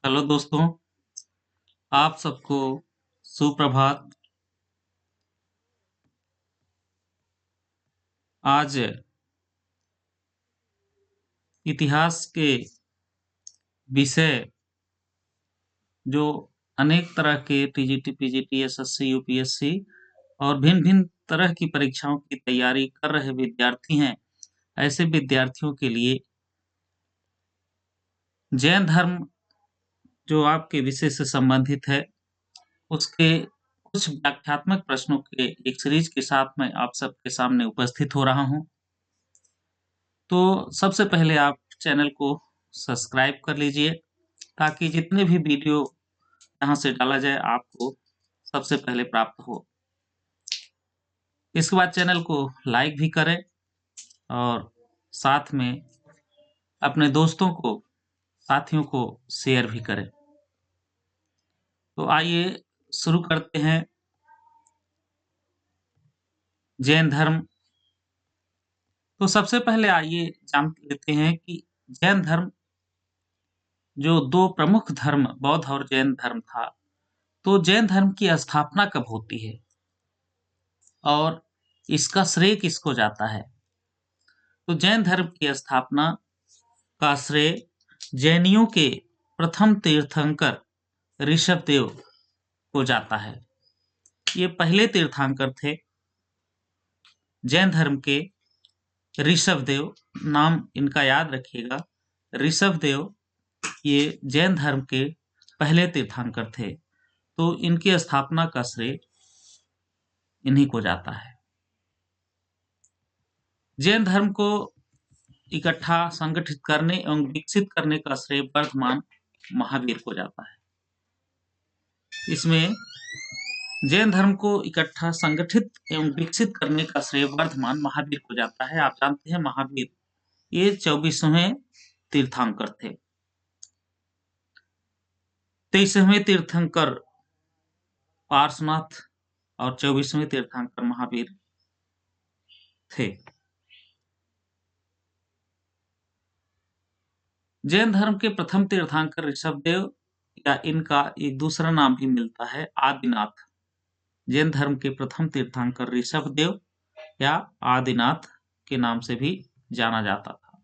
Hello दोस्तों, आप सबको सुप्रभात। आज इतिहास के विषय जो अनेक तरह के टीजीटी, पीजीटी, एसएससी, यूपीएससी और भिन्न-भिन्न तरह की परीक्षाओं की तैयारी कर रहे विद्यार्थी हैं, ऐसे विद्यार्थियों के लिए जैन धर्म जो आपके विषय से संबंधित है, उसके कुछ व्याख्यात्मक प्रश्नों के एक सीरीज के साथ मैं आप सबके सामने उपस्थित हो रहा हूँ। तो सबसे पहले आप चैनल को सब्सक्राइब कर लीजिए ताकि जितने भी वीडियो यहाँ से डाला जाए आपको सबसे पहले प्राप्त हो। इसके बाद चैनल को लाइक भी करें और साथ में अपने दोस्तों को, साथियों को शेयर भी करें। तो आइए शुरू करते हैं। जैन धर्म। तो सबसे पहले आइए जान लेते हैं कि जैन धर्म जो दो प्रमुख धर्म बौद्ध और जैन धर्म था, तो जैन धर्म की स्थापना कब होती है और इसका श्रेय किसको जाता है? तो जैन धर्म की स्थापना का श्रेय जैनियों के प्रथम तीर्थंकर ऋषभदेव को जाता है। ये पहले तीर्थंकर थे जैन धर्म के। ऋषभदेव नाम इनका याद रखिएगा। ऋषभदेव ये जैन धर्म के पहले तीर्थंकर थे, तो इनकी स्थापना का श्रेय इन्हीं को जाता है। जैन धर्म को इकट्ठा संगठित करने एवं विकसित करने का श्रेय वर्धमान महावीर को जाता है। इसमें जैन धर्म को इकट्ठा संगठित एवं विकसित करने का श्रेय वर्धमान महावीर को जाता है। आप जानते हैं महावीर ये 24वें तीर्थंकर थे। 23वें तीर्थंकर पार्श्वनाथ और 24वें तीर्थंकर महावीर थे। जैन धर्म के प्रथम तीर्थंकर ऋषभदेव या इनका एक दूसरा नाम भी मिलता है आदिनाथ। जैन धर्म के प्रथम तीर्थंकर ऋषभदेव या आदिनाथ के नाम से भी जाना जाता था।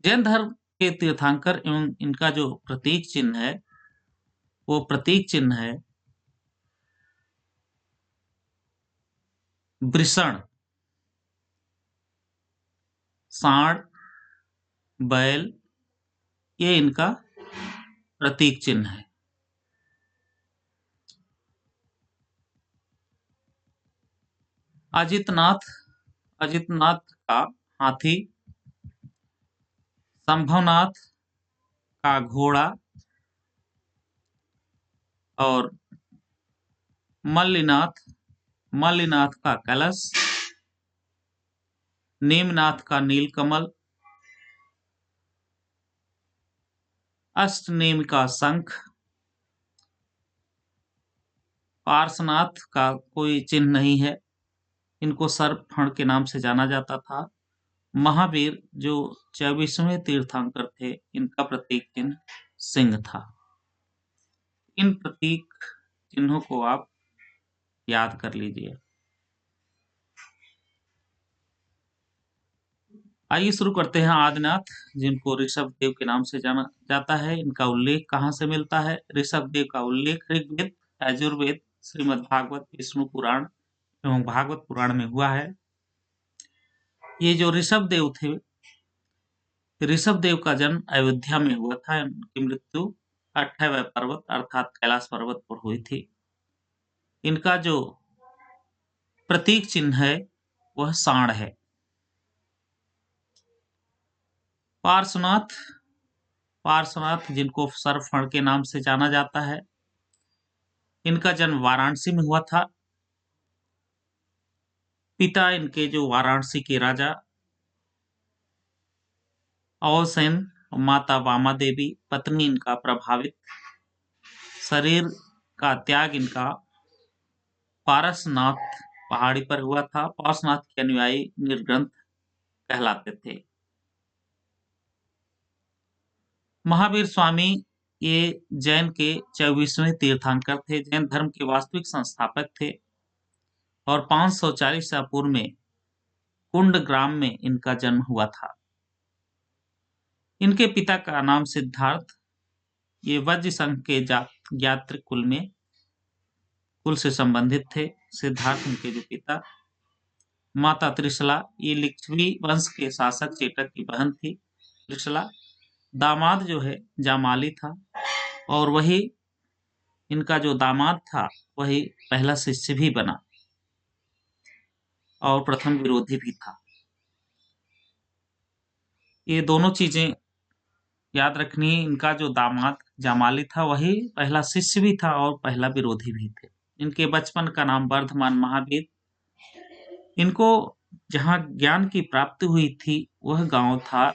जैन धर्म के तीर्थंकर एवं इनका जो प्रतीक चिन्ह है वो प्रतीक चिन्ह है वृषण, सांड, बैल, ये इनका प्रतीक चिन्ह है। अजितनाथ का हाथी, संभवनाथ का घोड़ा और मल्लिनाथ का कलश, नेमनाथ का नीलकमल, अष्टनेम का शंख, पार्श्वनाथ का कोई चिन्ह नहीं है, इनको सर्पफण के नाम से जाना जाता था। महावीर जो 24वें तीर्थंकर थे, इनका प्रतीक चिन्ह सिंह था। इन प्रतीक चिन्हों को आप याद कर लीजिए। आइए शुरू करते हैं। आदिनाथ जिनको ऋषभदेव के नाम से जाना जाता है, इनका उल्लेख कहाँ से मिलता है? ऋषभदेव का उल्लेख ऋग्वेद, यजुर्वेद, श्रीमद्भागवत, विष्णु पुराण एवं भागवत पुराण में हुआ है। ये जो ऋषभदेव थे, ऋषभदेव का जन्म अयोध्या में हुआ था। इनकी मृत्यु 28वें पर्वत अर्थात कैलाश पर्वत पर हुई थी। इनका जो प्रतीक चिन्ह है वह सांड है। पार्श्वनाथ जिनको सर्पफण के नाम से जाना जाता है, इनका जन्म वाराणसी में हुआ था। पिता इनके जो वाराणसी के राजा अवसेन और माता वामा देवी, पत्नी इनका प्रभावित, शरीर का त्याग इनका पारसनाथ पहाड़ी पर हुआ था। पारसनाथ के अनुयायी निर्ग्रंथ कहलाते थे। महावीर स्वामी ये जैन के 24वें तीर्थंकर थे, जैन धर्म के वास्तविक संस्थापक थे और 540 ईसा पूर्व में कुंड ग्राम में इनका जन्म हुआ था। इनके पिता का नाम सिद्धार्थ, ये वज्र संघ के ज्ञात्र कुल से संबंधित थे। सिद्धार्थ इनके जो पिता, माता त्रिशला, ये लिच्छवी वंश के शासक चेटक की बहन थी त्रिशला। दामाद जो है जामाली था और वही इनका जो दामाद था वही पहला शिष्य भी बना और प्रथम विरोधी भी था। ये दोनों चीजें याद रखनी है। इनका जो दामाद जामाली था वही पहला शिष्य भी था और पहला विरोधी भी थे। इनके बचपन का नाम वर्धमान महावीर। इनको जहाँ ज्ञान की प्राप्ति हुई थी वह गांव था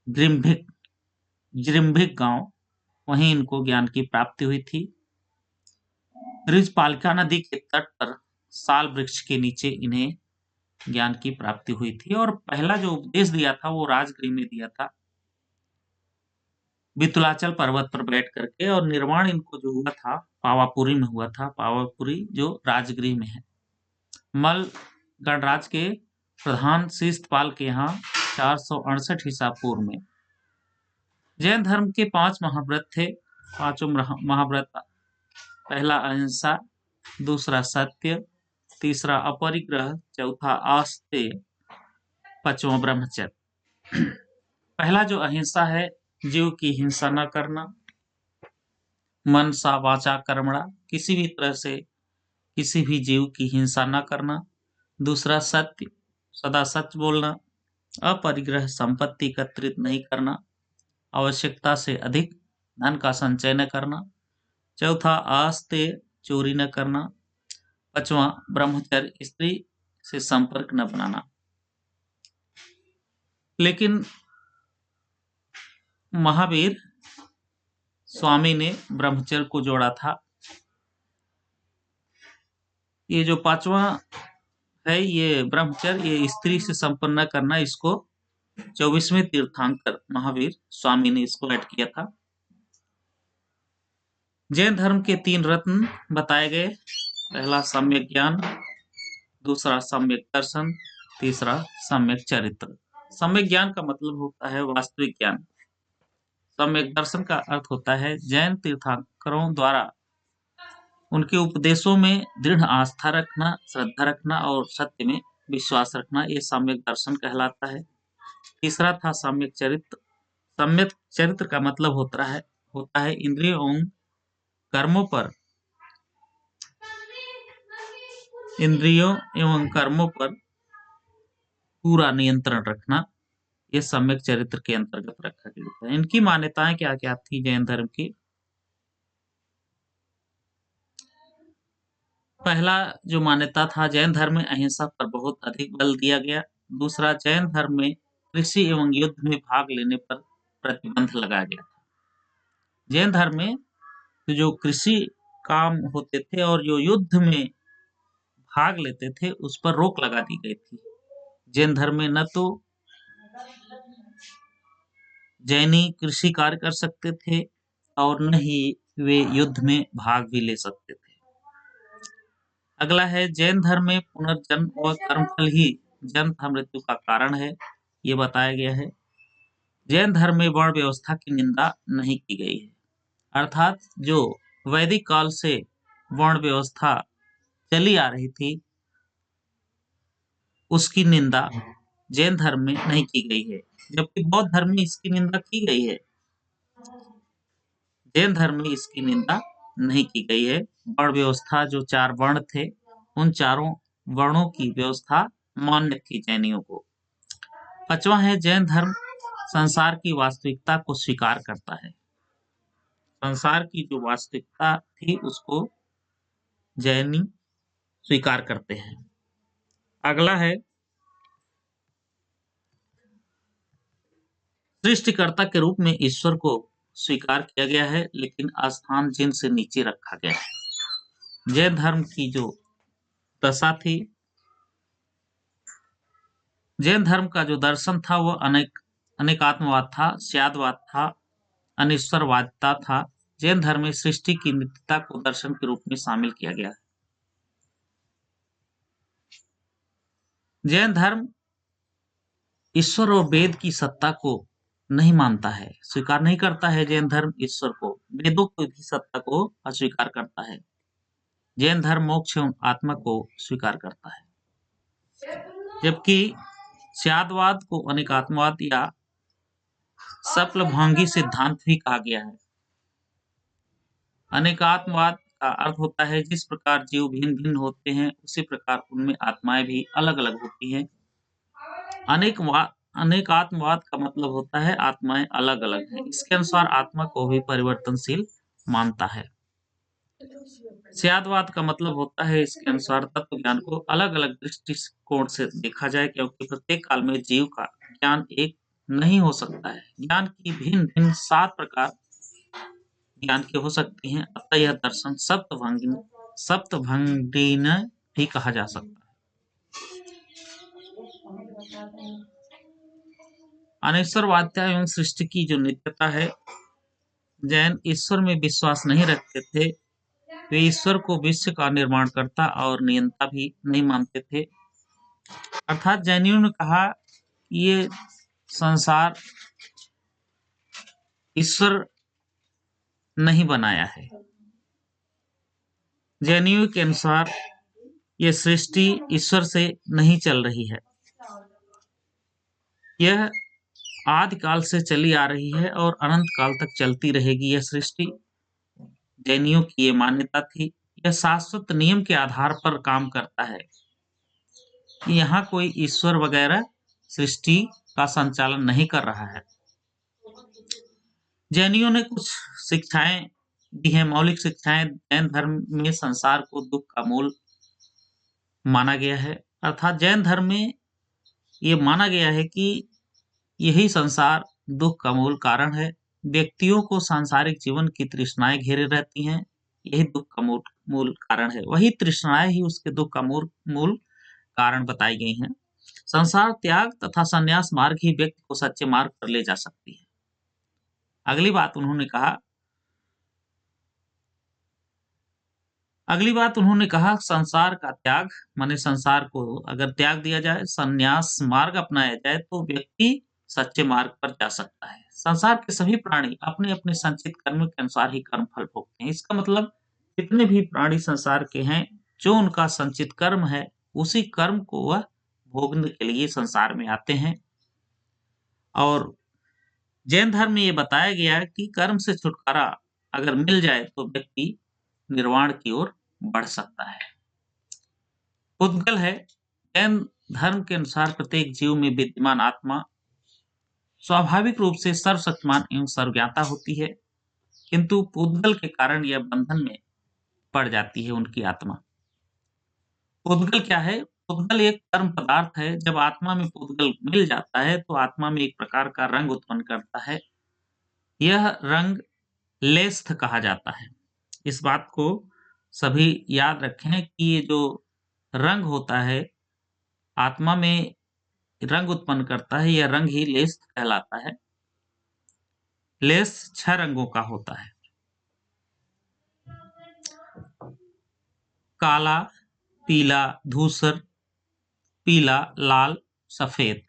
जिरिम्भिक गांव, वहीं इनको ज्ञान की प्राप्ति हुई थी। रिजपालिका नदी के तट पर साल वृक्ष के नीचे इन्हें ज्ञान की प्राप्ति हुई थी और पहला जो उपदेश दिया था वो राजगृह में दिया था, वितुलाचल पर्वत पर बैठ करके। और निर्वाण इनको जो हुआ था पावापुरी में हुआ था, पावापुरी जो राजगृह में है। मल गणराज के प्रधान शिस्तपाल के यहाँ 468 ईसा पूर्व में। जैन धर्म के 5 महाव्रत थे। पांचों महाव्रत, पहला अहिंसा, दूसरा सत्य, तीसरा अपरिग्रह, चौथा आस्तेय, पांचवा ब्रह्मचर्य। पहला जो अहिंसा है, जीव की हिंसा न करना, मन सा वाचा कर्मणा, किसी भी तरह से किसी भी जीव की हिंसा न करना। दूसरा सत्य, सदा सच बोलना। अपरिग्रह, संपत्ति एकत्रित नहीं करना। आवश्यकता से अधिक धन का संचय न करना। चौथा आस्तेय, चोरी न करना। पांचवा ब्रह्मचर्य, स्त्री से संपर्क न बनाना। लेकिन महावीर स्वामी ने ब्रह्मचर्य को जोड़ा था। ये जो पांचवा है ये ब्रह्मचर्य, ये स्त्री से संपन्न न करना, इसको 24वें तीर्थंकर महावीर स्वामी ने इसको ऐड किया था। जैन धर्म के 3 रत्न बताए गए। पहला सम्यक ज्ञान, दूसरा सम्यक दर्शन, तीसरा सम्यक चरित्र। सम्यक ज्ञान का मतलब होता है वास्तविक ज्ञान। सम्यक दर्शन का अर्थ होता है जैन तीर्थंकरों द्वारा उनके उपदेशों में दृढ़ आस्था रखना, श्रद्धा रखना और सत्य में विश्वास रखना, ये सम्यक दर्शन कहलाता है। तीसरा था सम्यक चरित्र। सम्यक चरित्र का मतलब होता है इंद्रियों एवं कर्मों पर पूरा नियंत्रण रखना। ये सम्यक चरित्र के अंतर्गत रखा गया है। इनकी मान्यताएं क्या क्या थी जैन धर्म की? पहला जो मान्यता था, जैन धर्म में अहिंसा पर बहुत अधिक बल दिया गया। दूसरा, जैन धर्म में कृषि एवं युद्ध में भाग लेने पर प्रतिबंध लगाया गया था। जैन धर्म में जो कृषि काम होते थे और जो युद्ध में भाग लेते थे उस पर रोक लगा दी गई थी। जैन धर्म में न तो जैनी कृषि कार्य कर सकते थे और न ही वे युद्ध में भाग भी ले सकते थे। अगला है, जैन धर्म में पुनर्जन्म व कर्मफल ही जन्म तथा मृत्यु का कारण है, ये बताया गया है। जैन धर्म में वर्ण व्यवस्था की निंदा नहीं की गई है, अर्थात जो वैदिक काल से वर्ण व्यवस्था चली आ रही थी उसकी निंदा जैन धर्म में नहीं की गई है, जबकि बौद्ध धर्म में इसकी निंदा की गई है। जैन धर्म में इसकी निंदा नहीं की गई है। वर्ण व्यवस्था, जो 4 वर्ण थे, उन चारों वर्णों की व्यवस्था मान्य थी जैनियों को। पांचवा है, जैन धर्म संसार की वास्तविकता को स्वीकार करता है। संसार की जो वास्तविकता थी उसको जैनी स्वीकार करते हैं। अगला है, सृष्टिकर्ता के रूप में ईश्वर को स्वीकार किया गया है, लेकिन स्थान जिन से नीचे रखा गया है। जैन धर्म की जो दशा थी, जैन धर्म का जो दर्शन था वो अनेकात्मवाद था, स्यादवाद था अनिश्वरवादिता था। जैन धर्म में सृष्टि की नित्यता को दर्शन के रूप में शामिल किया गया है। जैन धर्म ईश्वर और वेद की सत्ता को नहीं मानता है, स्वीकार नहीं करता है। जैन धर्म ईश्वर को, वेदों की भी सत्ता को अस्वीकार करता है। जैन धर्म मोक्ष एवं आत्मा को स्वीकार करता है, जबकि स्यादवाद को अनेकात्मवाद या सप्लभंगी सिद्धांत भी कहा गया है। अनेकात्मवाद का अर्थ होता है जिस प्रकार जीव भिन्न भिन्न होते हैं उसी प्रकार उनमें आत्माएं भी अलग अलग होती हैं। अनेकात्मवाद का मतलब होता है आत्माएं अलग अलग हैं। इसके अनुसार आत्मा को भी परिवर्तनशील मानता है। स्यादवाद का मतलब होता है इसके अनुसार तत्व ज्ञान को अलग अलग दृष्टिकोण से देखा जाए, क्योंकि प्रत्येक काल में जीव का ज्ञान एक नहीं हो सकता है। ज्ञान की भिन्न भिन्न 7 प्रकार ज्ञान की हो सकती हैं, अतः यह दर्शन सप्तभंगीन भी कहा जा सकता है। अनिश्वरवादिता एवं सृष्टि की जो नित्यता है, जैन ईश्वर में विश्वास नहीं रखते थे। वे ईश्वर को विश्व का निर्माणकर्ता और नियंता भी नहीं मानते थे। अर्थात जैनियों ने कहा कि ये संसार ईश्वर नहीं बनाया है। जैनियों के अनुसार ये सृष्टि ईश्वर से नहीं चल रही है, यह आदिकाल से चली आ रही है और अनंत काल तक चलती रहेगी यह सृष्टि। जैनियों की ये मान्यता थी। यह शाश्वत नियम के आधार पर काम करता है। यहाँ कोई ईश्वर वगैरह सृष्टि का संचालन नहीं कर रहा है। जैनियों ने कुछ शिक्षाएं दी हैं, मौलिक शिक्षाएं। जैन धर्म में संसार को दुख का मूल माना गया है। अर्थात जैन धर्म में ये माना गया है कि यही संसार दुख का मूल कारण है। व्यक्तियों को सांसारिक जीवन की तृष्णाएं घेरे रहती हैं, यही दुख का मूल कारण है। वही तृष्णाएं ही उसके दुख का मूल कारण बताई गई हैं। संसार त्याग तथा संन्यास मार्ग ही व्यक्ति को सच्चे मार्ग पर ले जा सकती है। अगली बात उन्होंने कहा संसार का त्याग माने संसार को अगर त्याग दिया जाए, संन्यास मार्ग अपनाया जाए तो व्यक्ति सच्चे मार्ग पर जा सकता है। संसार के सभी प्राणी अपने अपने संचित कर्म के अनुसार ही कर्म फल भोगते हैं। इसका मतलब जितने भी प्राणी संसार के हैं, जो उनका संचित कर्म है उसी कर्म को वह भोगने के लिए संसार में आते हैं। और जैन धर्म में ये बताया गया है कि कर्म से छुटकारा अगर मिल जाए तो व्यक्ति निर्वाण की ओर बढ़ सकता है। पुद्गल है। जैन धर्म के अनुसार प्रत्येक जीव में विद्यमान आत्मा स्वाभाविक रूप से सर्वशक्तिमान एवं सर्वज्ञाता होती है, किंतु पुद्गल के कारण यह बंधन में पड़ जाती है उनकी आत्मा। पुद्गल क्या है? पुद्गल एक कर्म पदार्थ है। जब आत्मा में पुद्गल मिल जाता है तो आत्मा में एक प्रकार का रंग उत्पन्न करता है। यह रंग लेस्थ कहा जाता है। इस बात को सभी याद रखें कि ये जो रंग होता है आत्मा में रंग उत्पन्न करता है, यह रंग ही लेस्थ कहलाता है। लेस 6 रंगों का होता है: काला, पीला, धूसर, पीला, लाल, सफेद।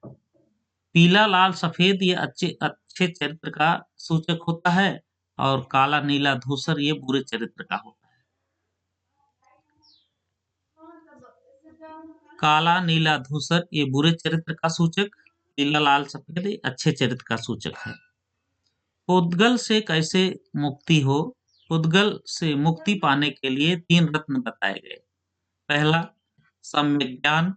पीला, लाल, सफेद ये अच्छे चरित्र का सूचक होता है और काला, नीला, धूसर ये बुरे चरित्र का होता है। काला, नीला, धूसर ये बुरे चरित्र का सूचक, पीला, लाल, सफेद ये अच्छे चरित्र का सूचक है। पुद्गल से कैसे मुक्ति हो? पुद्गल से मुक्ति पाने के लिए 3 रत्न बताए गए। पहला सम्यक ज्ञान,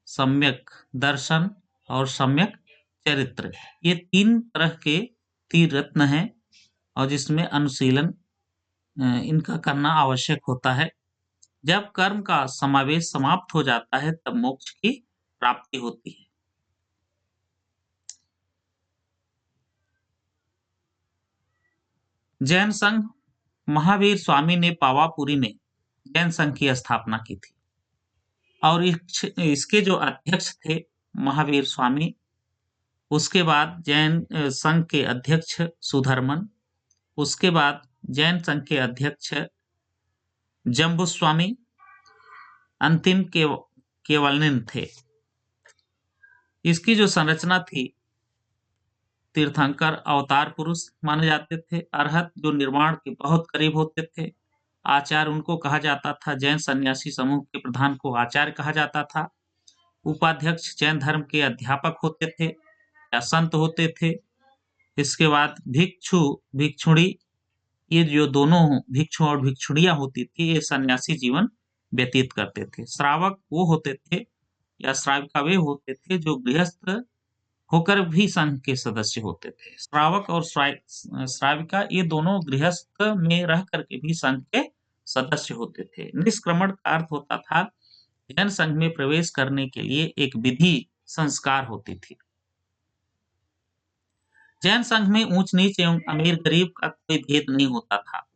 सम्यक दर्शन और सम्यक चरित्र। ये 3 तरह के 3 रत्न हैं और जिसमें अनुशीलन इनका करना आवश्यक होता है। जब कर्म का समावेश समाप्त हो जाता है तब मोक्ष की प्राप्ति होती है। जैन संघ महावीर स्वामी ने पावापुरी में जैन संघ की स्थापना की थी और इसके जो अध्यक्ष थे महावीर स्वामी, उसके बाद जैन संघ के अध्यक्ष सुधर्मन, उसके बाद जैन संघ के अध्यक्ष जम्बुस्वामी, अंतिम केवलनिन थे। इसकी जो संरचना थी, तीर्थंकर अवतार पुरुष माने जाते थे, अरहत जो निर्वाण के बहुत करीब होते थे, आचार्य उनको कहा जाता था, जैन सन्यासी समूह के प्रधान को आचार्य कहा जाता था, उपाध्यक्ष जैन धर्म के अध्यापक होते थे या संत होते थे। इसके बाद भिक्षु भिक्षुणी, ये जो दोनों भिक्षु और भिक्षुणियां होती थी, ये सन्यासी जीवन व्यतीत करते थे। श्रावक वो होते थे या श्राविका वे होते थे जो गृहस्थ होकर भी संघ के सदस्य होते थे। श्रावक और श्राविका ये दोनों गृहस्थ में रह करके भी संघ के सदस्य होते थे। निष्क्रमण का अर्थ होता था जैन संघ में प्रवेश करने के लिए एक विधि संस्कार होती थी। जैन संघ में ऊंच नीच एवं अमीर गरीब का कोई भेद नहीं होता था।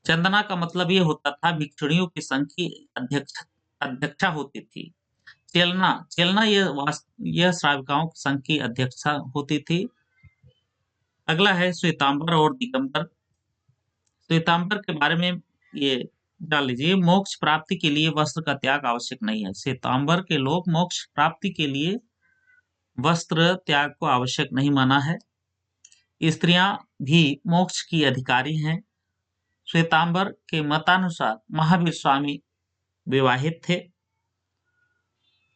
चंदना का मतलब ये होता था भिक्षुणियों के संघ की अध्यक्षा होती थी। चेलना चेलना यह श्राविकाओं के संघ की अध्यक्षा होती थी। अगला है श्वेतांबर और दिगंबर। श्वेतांबर के बारे में ये डाल लीजिए, मोक्ष प्राप्ति के लिए वस्त्र का त्याग आवश्यक नहीं है। श्वेतांबर के लोग मोक्ष प्राप्ति के लिए वस्त्र त्याग को आवश्यक नहीं माना है। स्त्रियां भी मोक्ष की अधिकारी हैं। श्वेतांबर के मतानुसार महावीर स्वामी विवाहित थे।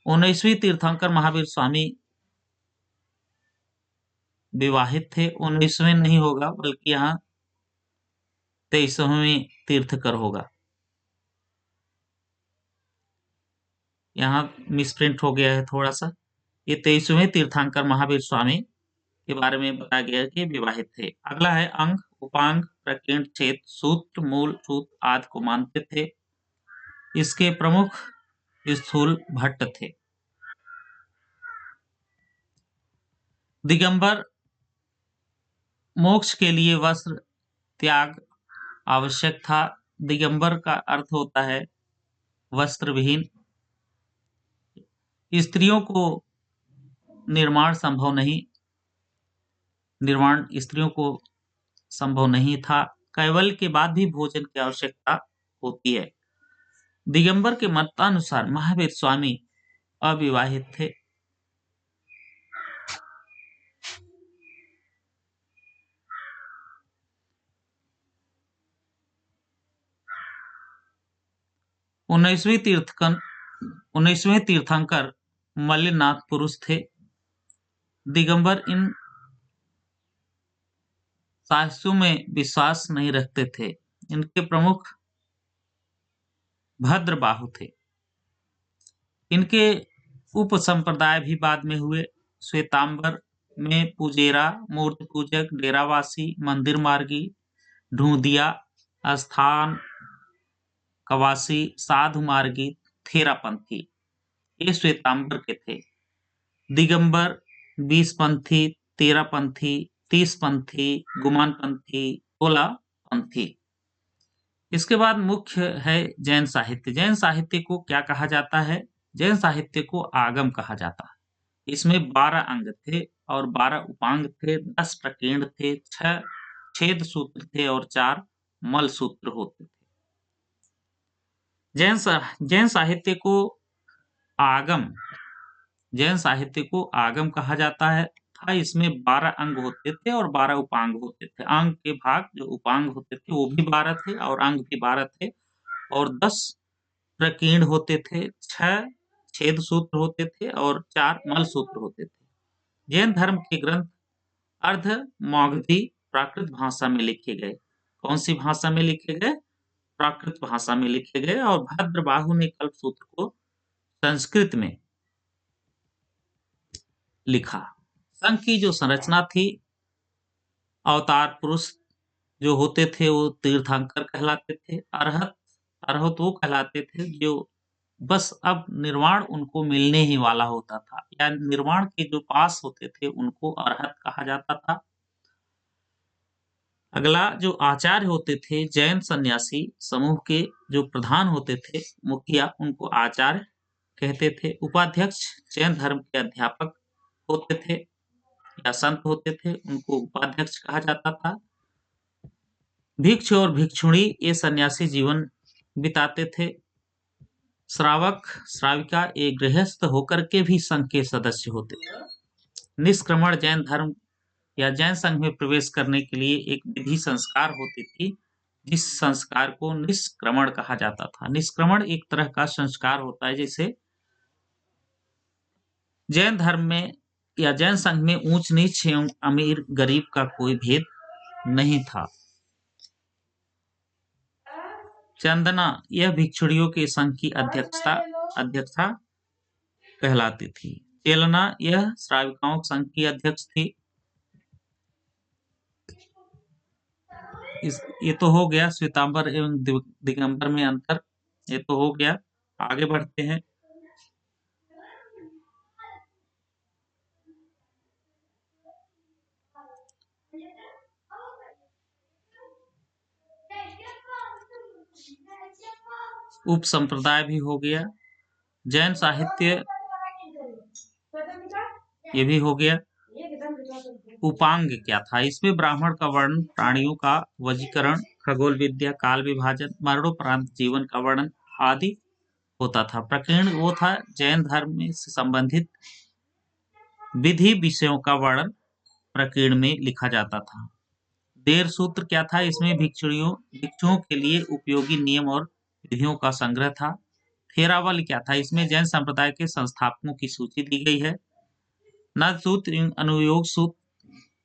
19वीं तीर्थंकर महावीर स्वामी विवाहित थे। 19वें नहीं होगा, बल्कि यहाँ 23वें तीर्थकर होगा। यहाँ मिसप्रिंट हो गया है थोड़ा सा। ये 23वें तीर्थंकर महावीर स्वामी के बारे में बताया गया कि विवाहित थे। अगला है अंग, उपांग, प्रकीर्ण, छेद, सूत्र, मूल, सूत्र आदि को मानते थे। इसके प्रमुख स्थूल भट्ट थे। दिगंबर मोक्ष के लिए वस्त्र त्याग आवश्यक था। दिगंबर का अर्थ होता है वस्त्र विहीन। स्त्रियों को निर्वाण स्त्रियों को संभव नहीं था। कैवल्य के बाद भी भोजन की आवश्यकता होती है। दिगंबर के मतानुसार महावीर स्वामी अविवाहित थे। उन्नीसवें तीर्थंकर मल्लिनाथ पुरुष थे। दिगंबर इन साहस्यों में विश्वास नहीं रखते थे। इनके प्रमुख भद्रबाहु थे। इनके उप संप्रदाय भी बाद में हुए। श्वेतांबर में पुजेरा, मूर्ति पूजक, डेरावासी, मंदिर मार्गी, ढूंढिया, स्थान कवासी, साधु मार्गी, थेरापंथी, ये श्वेतांबर के थे। दिगंबर 20पंथी, 13पंथी, 30पंथी, गुमानपंथी, 16पंथी। इसके बाद मुख्य है जैन साहित्य। जैन साहित्य को क्या कहा जाता है? जैन साहित्य को आगम कहा जाता है। इसमें 12 अंग थे और 12 उपांग थे, 10 प्रकीर्ण थे, 6 छेद सूत्र थे और 4 मल सूत्र होते थे। जैन साहित्य को आगम कहा जाता है। इसमें 12 अंग होते थे और 12 उपांग होते थे। अंग के भाग जो उपांग होते थे वो भी 12 थे और अंग भी 12 थे और 10 प्रकीर्ण होते थे, 6 छेद सूत्र होते थे और 4 मल सूत्र होते थे। जैन धर्म के ग्रंथ अर्ध मगधी प्राकृत भाषा में लिखे गए। कौन सी भाषा में लिखे गए? प्राकृत भाषा में लिखे गए। और भद्रबाहु ने कल्पसूत्र को संस्कृत में लिखा। संघ की जो संरचना थी, अवतार पुरुष जो होते थे वो तीर्थंकर कहलाते थे। अरहत वो कहलाते थे जो बस अब निर्वाण उनको मिलने ही वाला होता था, या निर्वाण के जो पास होते थे उनको अरहत कहा जाता था। अगला जो आचार्य होते थे, जैन सन्यासी समूह के जो प्रधान होते थे, मुखिया, उनको आचार्य कहते थे। उपाध्यक्ष जैन धर्म के अध्यापक होते थे। या संत होते थे, उनको उपाध्यक्ष कहा जाता था। भिक्षु और भिक्षुणी ये सन्यासी जीवन बिताते थे। श्रावक श्राविका एक गृहस्थ होकर के भी संघ के सदस्य होते थे। निष्क्रमण जैन धर्म या जैन संघ में प्रवेश करने के लिए एक विधि संस्कार होती थी, जिस संस्कार को निष्क्रमण कहा जाता था। निष्क्रमण एक तरह का संस्कार होता है, जैसे जैन धर्म में या जैन संघ में ऊंच नीच एवं अमीर गरीब का कोई भेद नहीं था। चंदना यह भिक्षुणियों के संघ की अध्यक्षा कहलाती थी। चेलना यह श्राविकाओं संघ की अध्यक्ष थी। ये तो हो गया श्वेतांबर एवं दिगंबर में अंतर, ये तो हो गया। आगे बढ़ते हैं। उप संप्रदाय भी हो गया। जैन साहित्य ये भी हो गया। उपांग क्या था? इसमें ब्राह्मण का वर्णन, प्राणियों का वर्गीकरण, खगोल विद्या, काल विभाजन, मरणोपरांत जीवन का वर्णन आदि होता था। प्रकीर्ण वो था जैन धर्म में से संबंधित विधि विषयों का वर्णन प्रकीर्ण में लिखा जाता था। देर सूत्र क्या था? इसमें भिक्षुओं के लिए उपयोगी नियम और विधियों का संग्रह था। थेरावल क्या था? इसमें जैन संप्रदाय के संस्थापकों की सूची दी गई है। नद सूत्र एवं अनुयोग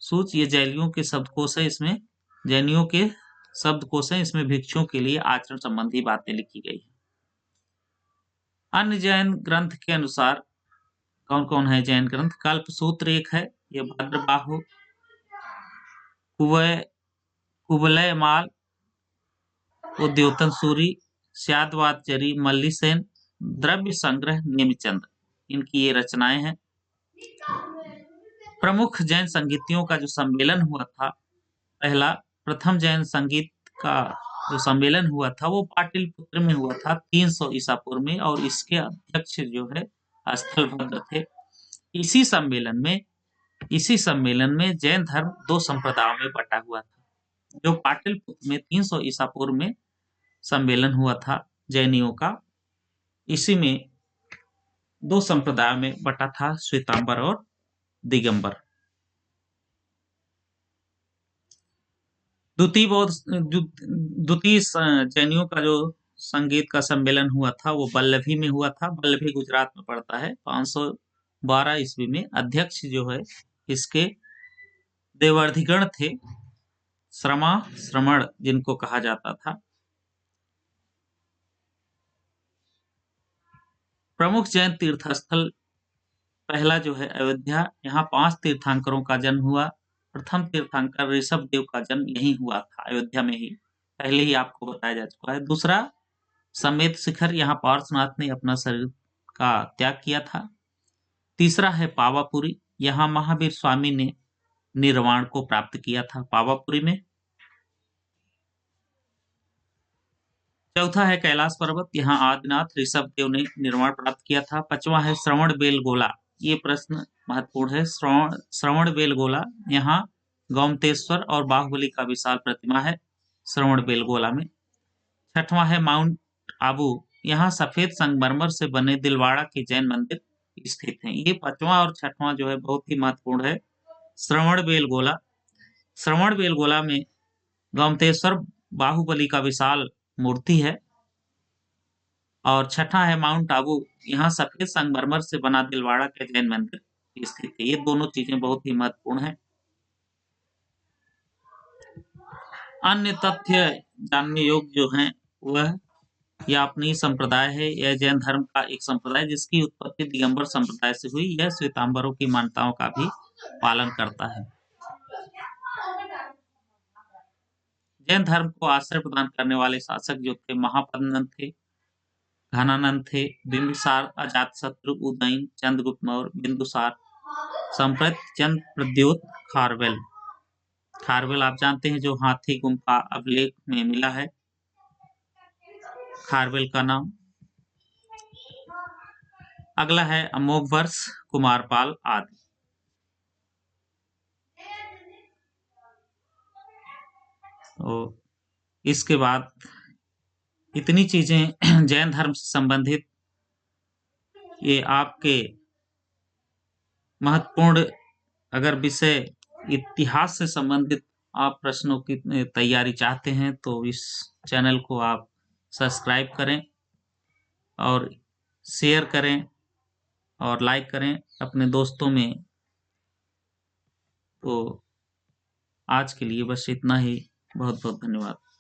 सूच ये जैनियों के शब्दकोश है। इसमें जैनियों के शब्दकोश है। इसमें भिक्षुओं के लिए आचरण संबंधी बातें लिखी गई है। अन्य जैन ग्रंथ के अनुसार कौन कौन है जैन ग्रंथ? कल्प सूत्र एक है, ये भद्रबाहु, कुवलयमाल, उद्योतन सूरी, स्यादवादचरी, मल्लीसेन, द्रव्य संग्रह, नेमिचंद, इनकी ये रचनाएं हैं। प्रमुख जैन संगीतियों का जो सम्मेलन हुआ था, प्रथम जैन संगीत का जो सम्मेलन हुआ था वो पाटलिपुत्र में हुआ था 300 ईसा पूर्व में, और इसके अध्यक्ष जो है स्थलभद्र थे। इसी सम्मेलन में जैन धर्म दो संप्रदायों में बटा हुआ था। जो पाटलिपुत्र में 300 ईसा पूर्व में सम्मेलन हुआ था जैनियों का, इसी में दो संप्रदायों में बटा था, श्वेतांबर और दिगंबर। द्वितीय जैनियों का जो संगीत का सम्मेलन हुआ था वो वल्लभी में हुआ था। वल्लभी गुजरात में पड़ता है। 512 ईस्वी में अध्यक्ष जो है इसके देवर्धिगण थे, श्रमण जिनको कहा जाता था। प्रमुख जैन तीर्थस्थल पहला जो है अयोध्या। यहाँ 5 तीर्थंकरों का जन्म हुआ। प्रथम तीर्थंकर ऋषभ देव का जन्म यहीं हुआ था, अयोध्या में ही, पहले ही आपको बताया जा चुका है। दूसरा समेत शिखर, यहाँ पार्श्वनाथ ने अपना शरीर का त्याग किया था। तीसरा है पावापुरी, यहाँ महावीर स्वामी ने निर्वाण को प्राप्त किया था पावापुरी में। चौथा है कैलाश पर्वत, यहाँ आदिनाथ ऋषभ देव ने निर्वाण प्राप्त किया था। पांचवा है श्रवण बेलगोला, ये प्रश्न महत्वपूर्ण है। श्रवण बेलगोला, यहाँ गौमतेश्वर और बाहुबली का विशाल प्रतिमा है श्रवण बेलगोला में। छठवां है माउंट आबू, यहाँ सफेद संगमरमर से बने दिलवाड़ा के जैन मंदिर स्थित हैं। ये पांचवा और छठवां जो है बहुत ही महत्वपूर्ण है। श्रवण बेलगोला में गौमतेश्वर बाहुबली का विशाल मूर्ति है। और छठा है माउंट आबू, यहाँ सफेद संगमरमर से बना दिलवाड़ा के जैन मंदिर स्थित है। ये दोनों चीजें बहुत ही महत्वपूर्ण है। अन्य तथ्य जानने योग्य जो हैं वह यह अपनी संप्रदाय है। यह जैन धर्म का एक संप्रदाय जिसकी उत्पत्ति दिगंबर संप्रदाय से हुई। यह श्वेतांबरों की मान्यताओं का भी पालन करता है। जैन धर्म को आश्रय प्रदान करने वाले शासक जो थे महापद्मनंद थे, घनानंद थे, बिंबिसार, अजातशत्रु, उदयन, चंद्रगुप्त मौर्य, बिंदुसार, संप्रत, चंद प्रद्योत, खारवेल आप जानते हैं जो हाथी गुम्फा अभिलेख में मिला है, खारवेल का नाम। अगला है अमोघवर्ष, कुमारपाल आदि। और इसके बाद इतनी चीज़ें जैन धर्म से संबंधित ये आपके महत्वपूर्ण अगर विषय इतिहास से संबंधित आप प्रश्नों की तैयारी चाहते हैं तो इस चैनल को आप सब्सक्राइब करें और शेयर करें और लाइक करें अपने दोस्तों में। तो आज के लिए बस इतना ही। बहुत बहुत धन्यवाद।